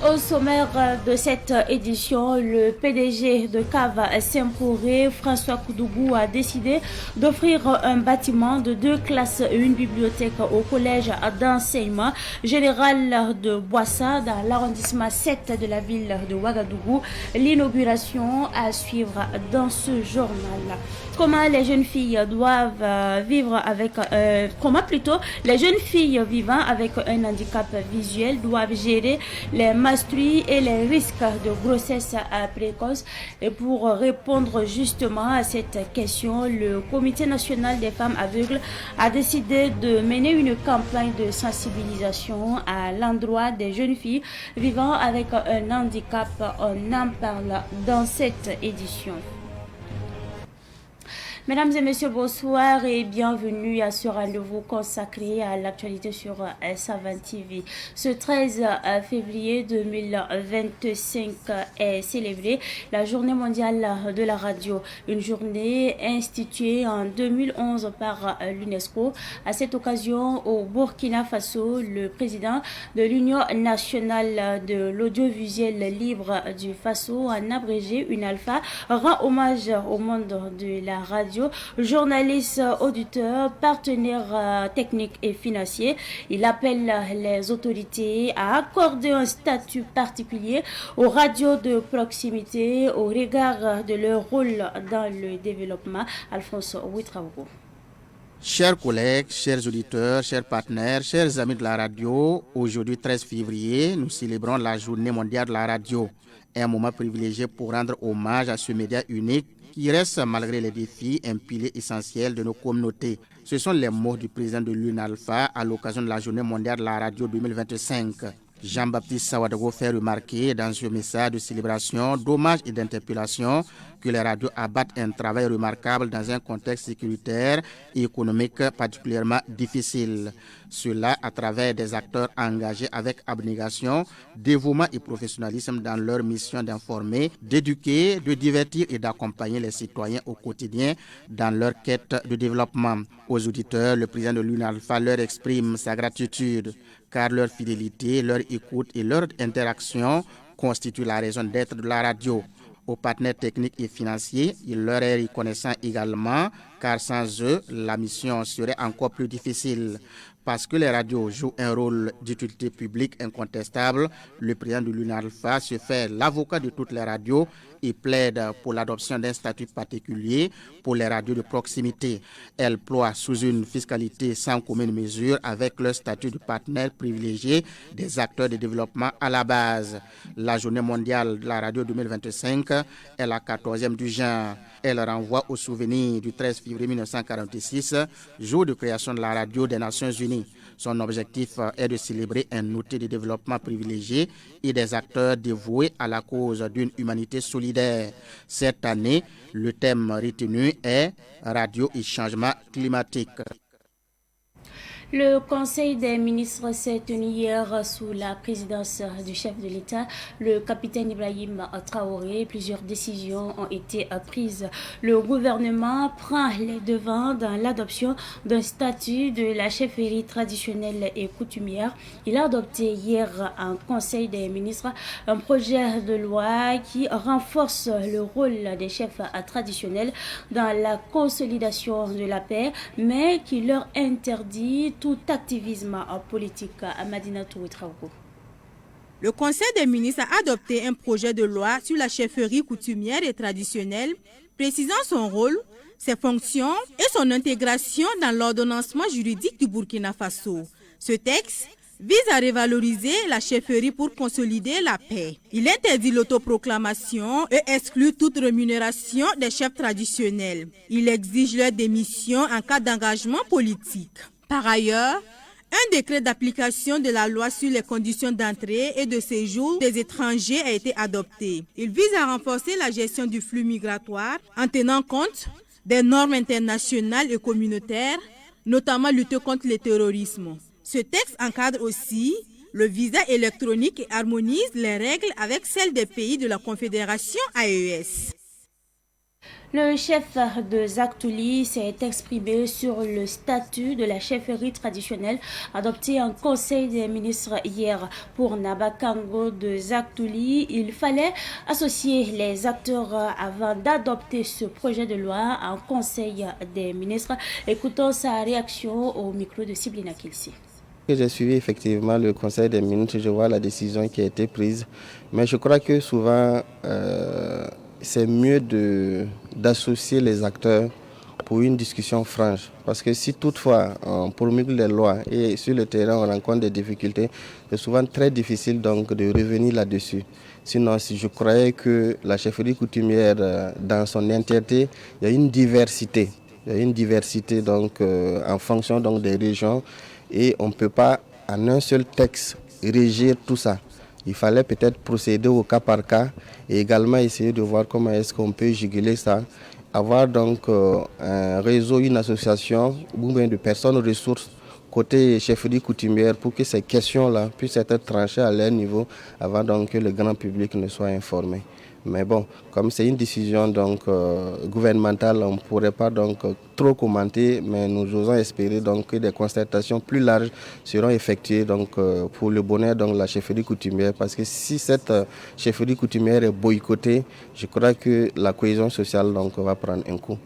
Au sommaire de cette édition, le PDG de CAV Saint-Pouré, François Koudougou, a décidé d'offrir un bâtiment de 2 classes et une bibliothèque au collège d'enseignement général de Boissa dans l'arrondissement 7 de la ville de Ouagadougou. L'inauguration à suivre dans ce journal. Comment les jeunes filles doivent vivre avec les jeunes filles vivant avec un handicap visuel doivent gérer les menstrues et les risques de grossesse précoce. Et pour répondre justement à cette question, le Comité national des femmes aveugles a décidé de mener une campagne de sensibilisation à l'endroit des jeunes filles vivant avec un handicap. On en parle dans cette édition. Mesdames et messieurs, bonsoir et bienvenue à ce rendez-vous consacré à l'actualité sur Savane TV. Ce 13 février 2025 est célébrée la Journée mondiale de la radio, une journée instituée en 2011 par l'UNESCO. À cette occasion, au Burkina Faso, le président de l'Union nationale de l'audiovisuel libre du Faso, en abrégé UNALPHA, rend hommage au monde de la radio, journalistes, auditeurs, partenaires techniques et financiers. Il appelle les autorités à accorder un statut particulier aux radios de proximité au regard de leur rôle dans le développement. Alphonse Ouitraogo. Chers collègues, chers auditeurs, chers partenaires, chers amis de la radio, aujourd'hui 13 février, nous célébrons la Journée mondiale de la radio. Un moment privilégié pour rendre hommage à ce média unique qui reste, malgré les défis, un pilier essentiel de nos communautés. Ce sont les mots du président de l'UNALPHA à l'occasion de la Journée mondiale de la radio 2025. Jean-Baptiste Sawadago fait remarquer dans ce message de célébration, d'hommage et d'interpellation que les radios abattent un travail remarquable dans un contexte sécuritaire et économique particulièrement difficile. Cela à travers des acteurs engagés avec abnégation, dévouement et professionnalisme dans leur mission d'informer, d'éduquer, de divertir et d'accompagner les citoyens au quotidien dans leur quête de développement. Aux auditeurs, le président de l'UNALPHA leur exprime sa gratitude car leur fidélité, leur écoute et leur interaction constituent la raison d'être de la radio. Aux partenaires techniques et financiers, il leur est reconnaissant également car sans eux, la mission serait encore plus difficile. Parce que les radios jouent un rôle d'utilité publique incontestable, le président de l'UNALPHA se fait l'avocat de toutes les radios et plaide pour l'adoption d'un statut particulier pour les radios de proximité. Elle ploie sous une fiscalité sans commune mesure avec le statut de partenaire privilégié des acteurs de développement à la base. La Journée mondiale de la radio 2025 est la 14e du genre. Elle renvoie au souvenir du 13 février 1946, jour de création de la radio des Nations Unies. Son objectif est de célébrer un outil de développement privilégié et des acteurs dévoués à la cause d'une humanité solidaire. Cette année, le thème retenu est Radio et changement climatique. Le Conseil des ministres s'est tenu hier sous la présidence du chef de l'État, le capitaine Ibrahim Traoré. Plusieurs décisions ont été prises. Le gouvernement prend les devants dans l'adoption d'un statut de la chefferie traditionnelle et coutumière. Il a adopté hier en Conseil des ministres un projet de loi qui renforce le rôle des chefs traditionnels dans la consolidation de la paix, mais qui leur interdit tout activisme politique. À Madina Touitraogo. Le Conseil des ministres a adopté un projet de loi sur la chefferie coutumière et traditionnelle, précisant son rôle, ses fonctions et son intégration dans l'ordonnancement juridique du Burkina Faso. Ce texte vise à revaloriser la chefferie pour consolider la paix. Il interdit l'autoproclamation et exclut toute rémunération des chefs traditionnels. Il exige leur démission en cas d'engagement politique. Par ailleurs, un décret d'application de la loi sur les conditions d'entrée et de séjour des étrangers a été adopté. Il vise à renforcer la gestion du flux migratoire en tenant compte des normes internationales et communautaires, notamment lutter contre le terrorisme. Ce texte encadre aussi Le visa électronique harmonise les règles avec celles des pays de la Confédération AES. Le chef de Zaktouli s'est exprimé sur le statut de la chefferie traditionnelle adopté en Conseil des ministres hier. Pour Nabakango de Zaktouli, il fallait associer les acteurs avant d'adopter ce projet de loi en Conseil des ministres. Écoutons sa réaction au micro de Siblina Kilsi. J'ai suivi effectivement le Conseil des ministres, je vois la décision qui a été prise, mais je crois que souvent c'est mieux d'associer les acteurs pour une discussion franche. Parce que si toutefois on promulgue les lois et sur le terrain on rencontre des difficultés, c'est souvent très difficile donc de revenir là-dessus. Sinon, si je croyais que la chefferie coutumière dans son entièreté, il y a une diversité. Il y a une diversité donc, en fonction donc, des régions et on ne peut pas en un seul texte régir tout ça. Il fallait peut-être procéder au cas par cas et également essayer de voir comment est-ce qu'on peut juguler ça. Avoir donc un réseau, une association ou bien de personnes ressources côté chefferie coutumière pour que ces questions-là puissent être tranchées à leur niveau avant donc que le grand public ne soit informé. Mais bon, comme c'est une décision donc gouvernementale, on ne pourrait pas donc trop commenter, mais nous osons espérer donc que des concertations plus larges seront effectuées donc pour le bonheur de la chefferie coutumière. Parce que si cette chefferie coutumière est boycottée, je crois que la cohésion sociale donc va prendre un coup.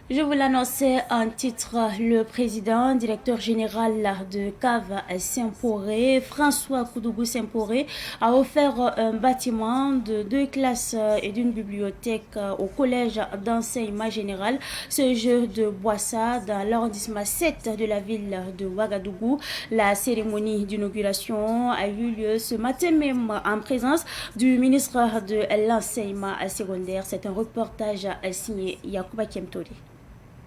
Je vous l'annonçais en titre, le président, directeur général de CAV Saint-Poré, François Koudougou Saint-Poré, a offert un bâtiment de 2 classes et d'une bibliothèque au collège d'enseignement général, ce jeu de Boissa, dans l'arrondissement 7 de la ville de Ouagadougou. La cérémonie d'inauguration a eu lieu ce matin même en présence du ministre de l'enseignement secondaire. C'est un reportage signé Yacouba Kemtori.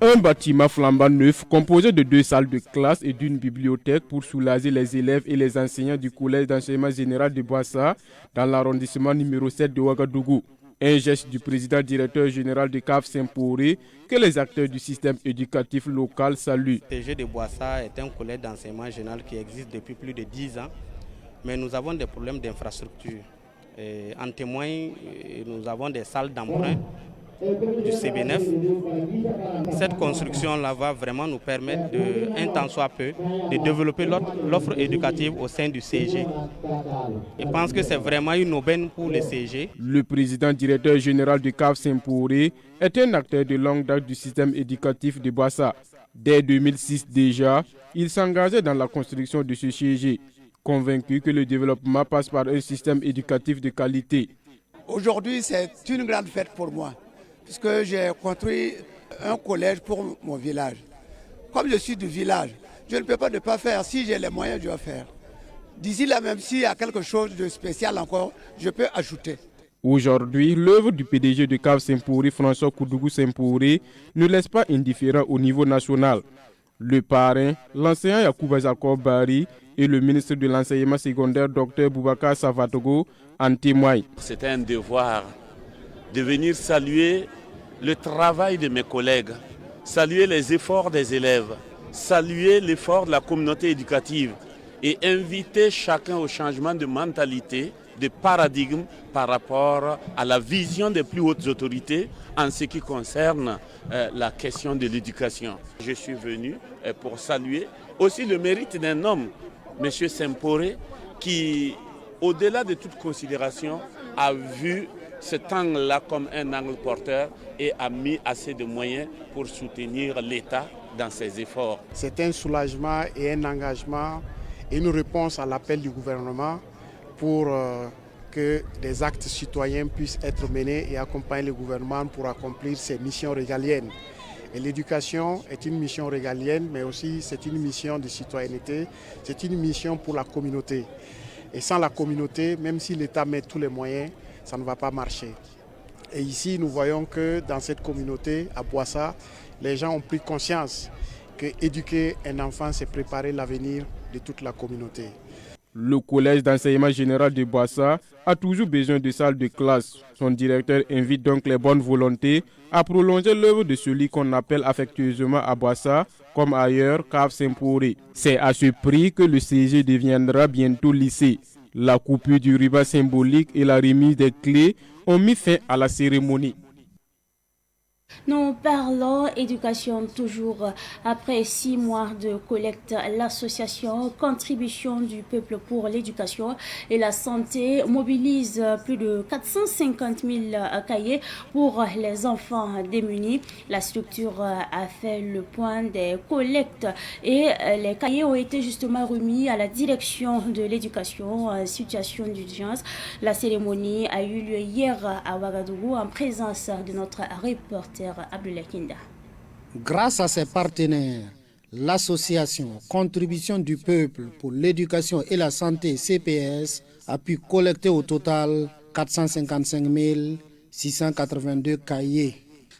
Un bâtiment flambant neuf composé de 2 salles de classe et d'une bibliothèque pour soulager les élèves et les enseignants du collège d'enseignement général de Boissa dans l'arrondissement numéro 7 de Ouagadougou. Un geste du président directeur général de CAV Saint-Poré que les acteurs du système éducatif local saluent. Le CG de Boissa est un collège d'enseignement général qui existe depuis plus de 10 ans, mais nous avons des problèmes d'infrastructure. En témoigne, nous avons des salles d'emprunt du CB9. Cette construction-là va vraiment nous permettre, un tant soit peu, de développer l'offre éducative au sein du CG. Je pense que c'est vraiment une aubaine pour le CG. Le président directeur général du CAV Saint-Poré est un acteur de longue date du système éducatif de Boissa. Dès 2006 déjà, il s'engageait dans la construction de ce CG, convaincu que le développement passe par un système éducatif de qualité. Aujourd'hui, c'est une grande fête pour moi, puisque j'ai construit un collège pour mon village. Comme je suis du village, je ne peux pas ne pas faire. Si j'ai les moyens, je vais faire. D'ici là, même s'il y a quelque chose de spécial encore, je peux ajouter. Aujourd'hui, l'œuvre du PDG de CAV Saint-Poré, François Koudougou Saint-Poré, ne laisse pas indifférent au niveau national. Le parrain, l'enseignant Yacouba Jacob Bari et le ministre de l'enseignement secondaire, Dr Boubacar Savatogo, en témoignent. C'est un devoir de venir saluer le travail de mes collègues, saluer les efforts des élèves, saluer l'effort de la communauté éducative et inviter chacun au changement de mentalité, de paradigme par rapport à la vision des plus hautes autorités en ce qui concerne la question de l'éducation. Je suis venu pour saluer aussi le mérite d'un homme, M. Saint-Poré, qui, au-delà de toute considération, a vu cet angle-là comme un angle porteur et a mis assez de moyens pour soutenir l'État dans ses efforts. C'est un soulagement et un engagement et une réponse à l'appel du gouvernement pour que des actes citoyens puissent être menés et accompagner le gouvernement pour accomplir ses missions régaliennes. Et l'éducation est une mission régalienne, mais aussi c'est une mission de citoyenneté, c'est une mission pour la communauté. Et sans la communauté, même si l'État met tous les moyens, ça ne va pas marcher. Et ici, nous voyons que dans cette communauté, à Boissa, les gens ont pris conscience que éduquer un enfant, c'est préparer l'avenir de toute la communauté. Le collège d'enseignement général de Boissa a toujours besoin de salles de classe. Son directeur invite donc les bonnes volontés à prolonger l'œuvre de celui qu'on appelle affectueusement à Boissa comme ailleurs, Cave Saint-Pourré. C'est à ce prix que le CG deviendra bientôt lycée. La coupure du ruban symbolique et la remise des clés ont mis fin à la cérémonie. Nous parlons éducation toujours. Après 6 mois de collecte, l'association Contribution du peuple pour l'éducation et la santé mobilise plus de 450 000 cahiers pour les enfants démunis. La structure a fait le point des collectes et les cahiers ont été justement remis à la direction de l'éducation en situation d'urgence. La cérémonie a eu lieu hier à Ouagadougou en présence de notre reporter Abdoulaye Kinda. Grâce à ses partenaires, l'association Contribution du peuple pour l'éducation et la santé CPS a pu collecter au total 455 682 cahiers.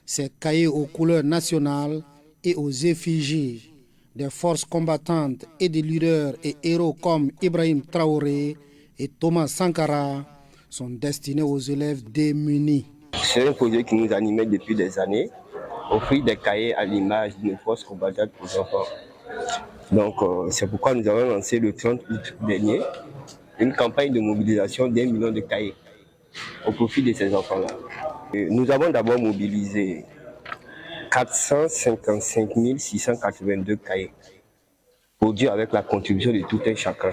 Ces cahiers aux couleurs nationales et aux effigies des forces combattantes et des leaders et héros comme Ibrahim Traoré et Thomas Sankara sont destinés aux élèves démunis. C'est un projet qui nous animait depuis des années, offrir des cahiers à l'image d'une force combattante aux enfants. Donc c'est pourquoi nous avons lancé le 30 août dernier une campagne de mobilisation d'1 million de cahiers au profit de ces enfants-là. Nous avons d'abord mobilisé 455 682 cahiers produits avec la contribution de tout un chacun.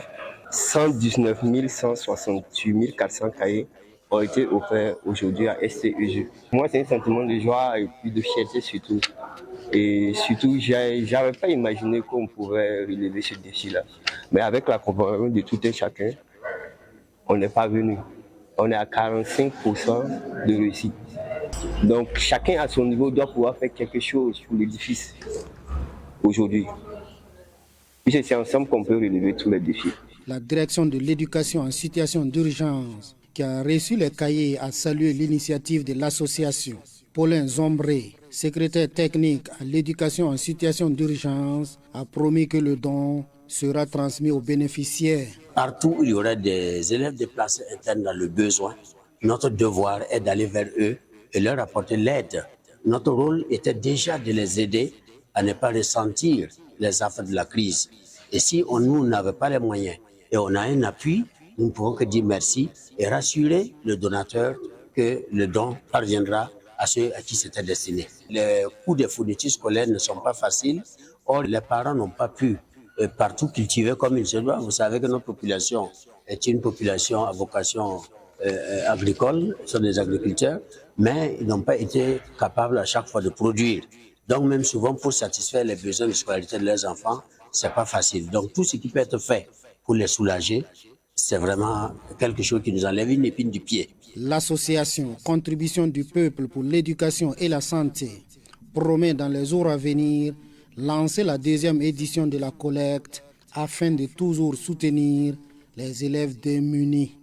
119 168 400 cahiers ont été offerts aujourd'hui à STEG. Moi, c'est un sentiment de joie et puis de fierté surtout. Et surtout, j'avais pas imaginé qu'on pouvait relever ce défi-là. Mais avec la coopération de tout un chacun, on n'est pas venu. On est à 45% de réussite. Donc, chacun à son niveau doit pouvoir faire quelque chose pour l'édifice aujourd'hui. Puis c'est ensemble qu'on peut relever tous les défis. La direction de l'éducation en situation d'urgence qui a reçu les cahiers a salué l'initiative de l'association. Paulin Zombré, secrétaire technique à l'éducation en situation d'urgence, a promis que le don sera transmis aux bénéficiaires. Partout où il y aura des élèves déplacés internes dans le besoin, notre devoir est d'aller vers eux et leur apporter l'aide. Notre rôle était déjà de les aider à ne pas ressentir les affres de la crise. Et si nous n'avons pas les moyens et on a un appui, nous ne pouvons que dire merci et rassurer le donateur que le don parviendra à ceux à qui c'était destiné. Les coûts des fournitures scolaires ne sont pas faciles. Or, les parents n'ont pas pu partout cultiver comme il se doit. Vous savez que notre population est une population à vocation agricole, ce sont des agriculteurs, mais ils n'ont pas été capables à chaque fois de produire. Donc même souvent pour satisfaire les besoins de scolarité de leurs enfants, c'est pas facile. Donc tout ce qui peut être fait pour les soulager, c'est vraiment quelque chose qui nous enlève une épine du pied. L'association Contribution du peuple pour l'éducation et la santé promet dans les jours à venir lancer la 2e édition de la collecte afin de toujours soutenir les élèves démunis.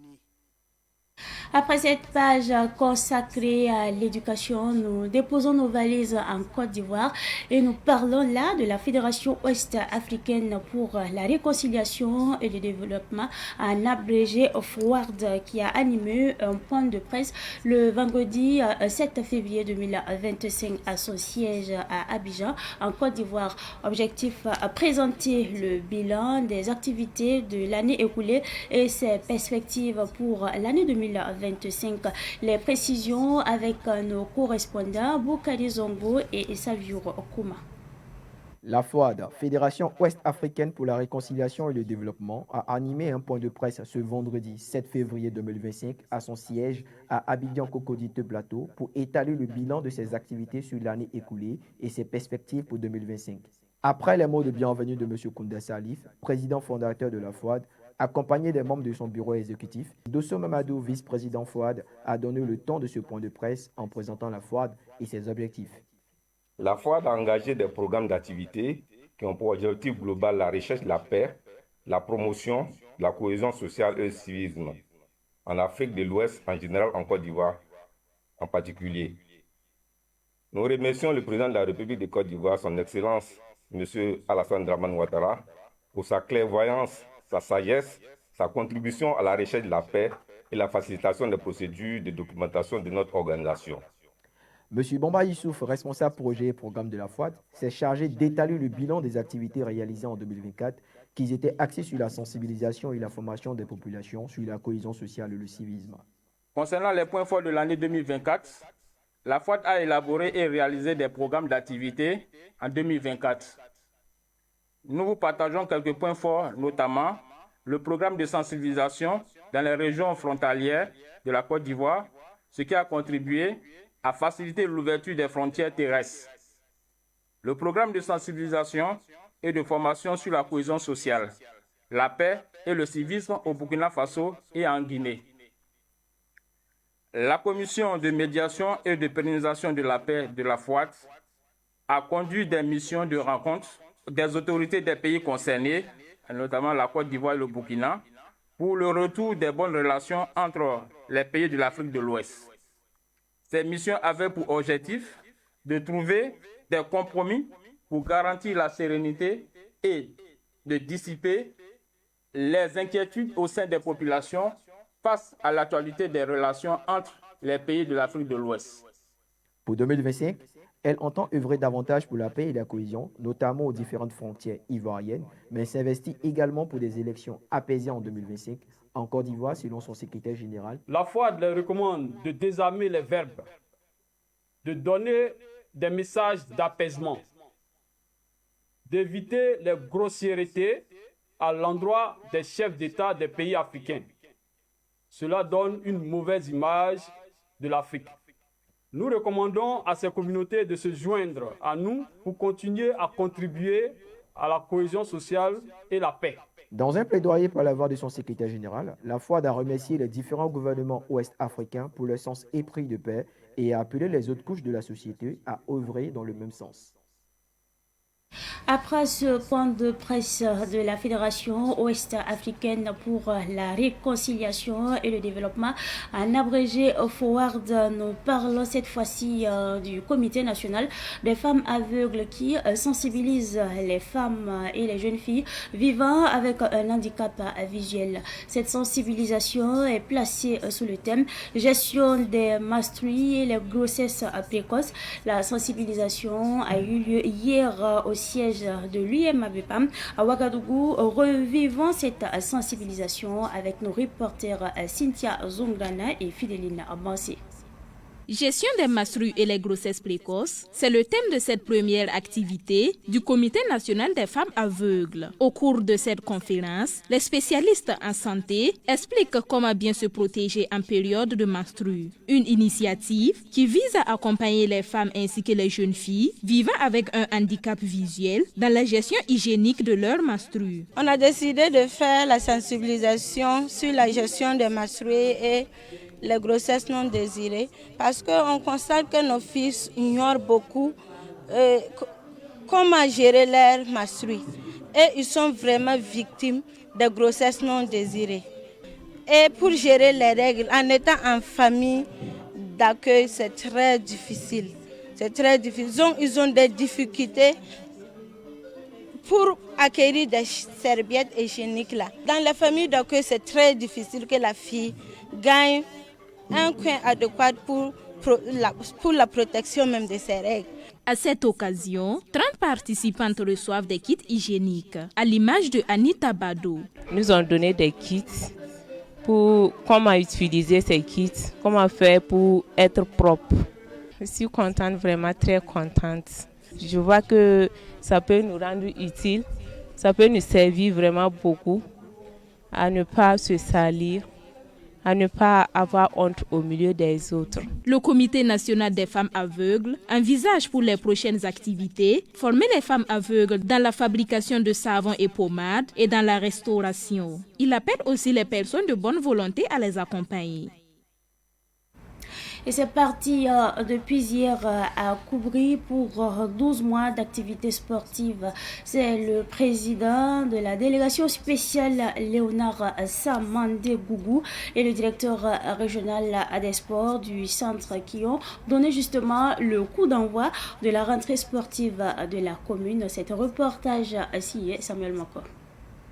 Après cette page consacrée à l'éducation, nous déposons nos valises en Côte d'Ivoire et nous parlons là de la Fédération ouest-africaine pour la réconciliation et le développement, en abrégé FOWARD, qui a animé un point de presse le vendredi 7 février 2025 à son siège à Abidjan, en Côte d'Ivoire. Objectif, présenter le bilan des activités de l'année écoulée et ses perspectives pour l'année 2025. Les précisions avec nos correspondants Boukari Zongo et Salvio Okuma. La FOWARD, Fédération ouest-africaine pour la réconciliation et le développement, a animé un point de presse ce vendredi 7 février 2025 à son siège à Abidjan-Cocody-Plateau pour étaler le bilan de ses activités sur l'année écoulée et ses perspectives pour 2025. Après les mots de bienvenue de M. Kounda Salif, président fondateur de la FOWARD, accompagné des membres de son bureau exécutif, Dosso Mamadou, vice-président FOWARD, a donné le ton de ce point de presse en présentant la FOWARD et ses objectifs. La FOWARD a engagé des programmes d'activité qui ont pour objectif global la recherche de la paix, la promotion de la cohésion sociale et le civisme en Afrique de l'Ouest en général, en Côte d'Ivoire en particulier. Nous remercions le président de la République de Côte d'Ivoire, son Excellence, M. Alassane Dramane Ouattara, pour sa clairvoyance, sa sagesse, sa contribution à la recherche de la paix et la facilitation des procédures de documentation de notre organisation. M. Bamba Youssouf, responsable projet et programme de la FOAD, s'est chargé d'étaler le bilan des activités réalisées en 2024, qui étaient axées sur la sensibilisation et la formation des populations, sur la cohésion sociale et le civisme. Concernant les points forts de l'année 2024, la FOAD a élaboré et réalisé des programmes d'activité en 2024. Nous vous partageons quelques points forts, notamment le programme de sensibilisation dans les régions frontalières de la Côte d'Ivoire, ce qui a contribué à faciliter l'ouverture des frontières terrestres. Le programme de sensibilisation et de formation sur la cohésion sociale, la paix et le civisme au Burkina Faso et en Guinée. La commission de médiation et de pérennisation de la paix de la FOAD a conduit des missions de rencontre des autorités des pays concernés, notamment la Côte d'Ivoire et le Burkina, pour le retour des bonnes relations entre les pays de l'Afrique de l'Ouest. Ces missions avaient pour objectif de trouver des compromis pour garantir la sérénité et de dissiper les inquiétudes au sein des populations face à l'actualité des relations entre les pays de l'Afrique de l'Ouest. Pour 2025, elle entend œuvrer davantage pour la paix et la cohésion, notamment aux différentes frontières ivoiriennes, mais s'investit également pour des élections apaisées en 2025 en Côte d'Ivoire, selon son secrétaire général. La FOAD leur recommande de désarmer les verbes, de donner des messages d'apaisement, d'éviter les grossièretés à l'endroit des chefs d'État des pays africains. Cela donne une mauvaise image de l'Afrique. Nous recommandons à ces communautés de se joindre à nous pour continuer à contribuer à la cohésion sociale et la paix. Dans un plaidoyer par la voix de son secrétaire général, la FOAD a remercié les différents gouvernements ouest-africains pour leur sens épris de paix et a appelé les autres couches de la société à œuvrer dans le même sens. Après ce point de presse de la Fédération ouest-africaine pour la réconciliation et le développement, en abrégé FOAD, nous parlons cette fois-ci du Comité national des femmes aveugles qui sensibilise les femmes et les jeunes filles vivant avec un handicap visuel. Cette sensibilisation est placée sous le thème gestion des menstrues et les grossesses précoces. La sensibilisation a eu lieu hier au siège de l'UMABEPAM à Ouagadougou. Revivons cette sensibilisation avec nos reporters Cynthia Zongana et Fideline Abansé. Gestion des menstrues et les grossesses précoces, c'est le thème de cette première activité du Comité national des femmes aveugles. Au cours de cette conférence, les spécialistes en santé expliquent comment bien se protéger en période de menstrues. Une initiative qui vise à accompagner les femmes ainsi que les jeunes filles vivant avec un handicap visuel dans la gestion hygiénique de leurs menstrues. On a décidé de faire la sensibilisation sur la gestion des menstrues et les grossesses non désirées, parce qu'on constate que nos fils ignorent beaucoup comment gérer leurs menstrues. Et ils sont vraiment victimes de grossesses non désirées. Et pour gérer les règles, en étant en famille d'accueil, c'est très difficile. C'est très difficile. Ils ont des difficultés pour acquérir des serviettes hygiéniques là. Dans la famille d'accueil, c'est très difficile que la fille gagne un coin adéquat pour la protection même de ses règles. À cette occasion, 30 participantes reçoivent des kits hygiéniques, à l'image de Anita Bado. Ils nous ont donné des kits pour comment utiliser ces kits, comment faire pour être propre. Je suis contente, vraiment très contente. Je vois que ça peut nous rendre utiles, ça peut nous servir vraiment beaucoup à ne pas se salir, à ne pas avoir honte au milieu des autres. Le Comité national des femmes aveugles envisage pour les prochaines activités former les femmes aveugles dans la fabrication de savons et pommades et dans la restauration. Il appelle aussi les personnes de bonne volonté à les accompagner. Et c'est parti depuis hier à Koubri pour 12 mois d'activités sportives. C'est le président de la délégation spéciale Léonard Samande Gougou et le directeur régional des sports du centre qui ont donné justement le coup d'envoi de la rentrée sportive de la commune. C'est un reportage signé Samuel Moko.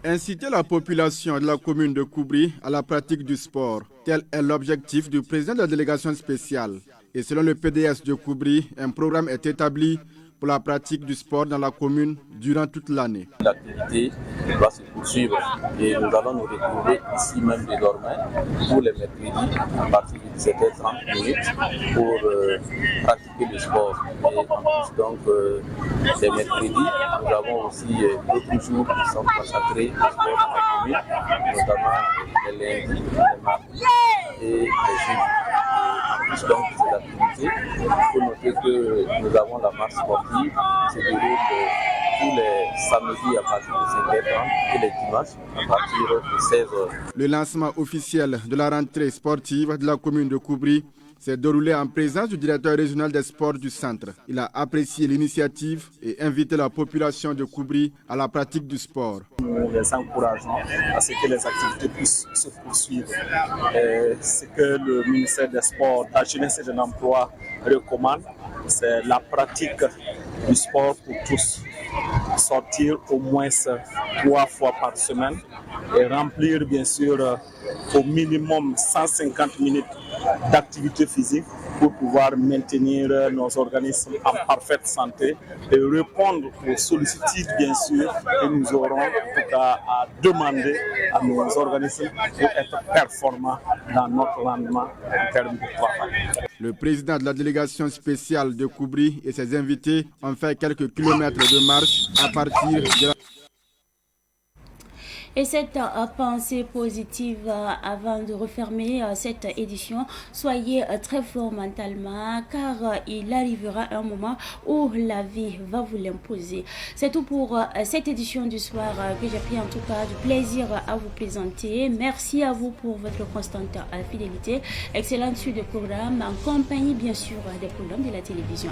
Inciter la population de la commune de Koubri à la pratique du sport, tel est l'objectif du président de la délégation spéciale. Et selon le PDS de Koubri, un programme est établi pour la pratique du sport dans la commune durant toute l'année. L'activité va se poursuivre et nous allons nous retrouver ici même désormais tous les mercredis à partir de 17h30 pour pratiquer le sport. Et en plus donc les mercredis, nous avons aussi d'autres jours qui sont consacrés au sport dans la commune, notamment les lundis, les mardis et les jeudis. En plus donc de ces activités, il faut noter que nous avons la marche sportive qui se déroule tous les samedis à partir de 5h30 et les dimanches à partir de 16h. Le lancement officiel de la rentrée sportive de la commune de Koubri s'est déroulé en présence du directeur régional des sports du centre. Il a apprécié l'initiative et invité la population de Koubri à la pratique du sport. Nous les encourageons à ce que les activités puissent se poursuivre. Ce que le ministère des Sports, de la Jeunesse et de l'Emploi recommande, c'est la pratique du sport pour tous. Sortir au moins 3 fois par semaine et remplir bien sûr au minimum 150 minutes d'activité physique pour pouvoir maintenir nos organismes en parfaite santé et répondre aux sollicitudes bien sûr que nous aurons en tout cas à demander à nos organismes pour être performants dans notre rendement en termes de travail. Le président de la délégation spéciale de Koubri et ses invités ont fait quelques kilomètres de marche à partir de la... Et cette pensée positive avant de refermer cette édition, soyez très fort mentalement car il arrivera un moment où la vie va vous l'imposer. C'est tout pour cette édition du soir que j'ai pris en tout cas du plaisir à vous présenter. Merci à vous pour votre constante fidélité. Excellente suite de programme en compagnie bien sûr des programmes de la télévision.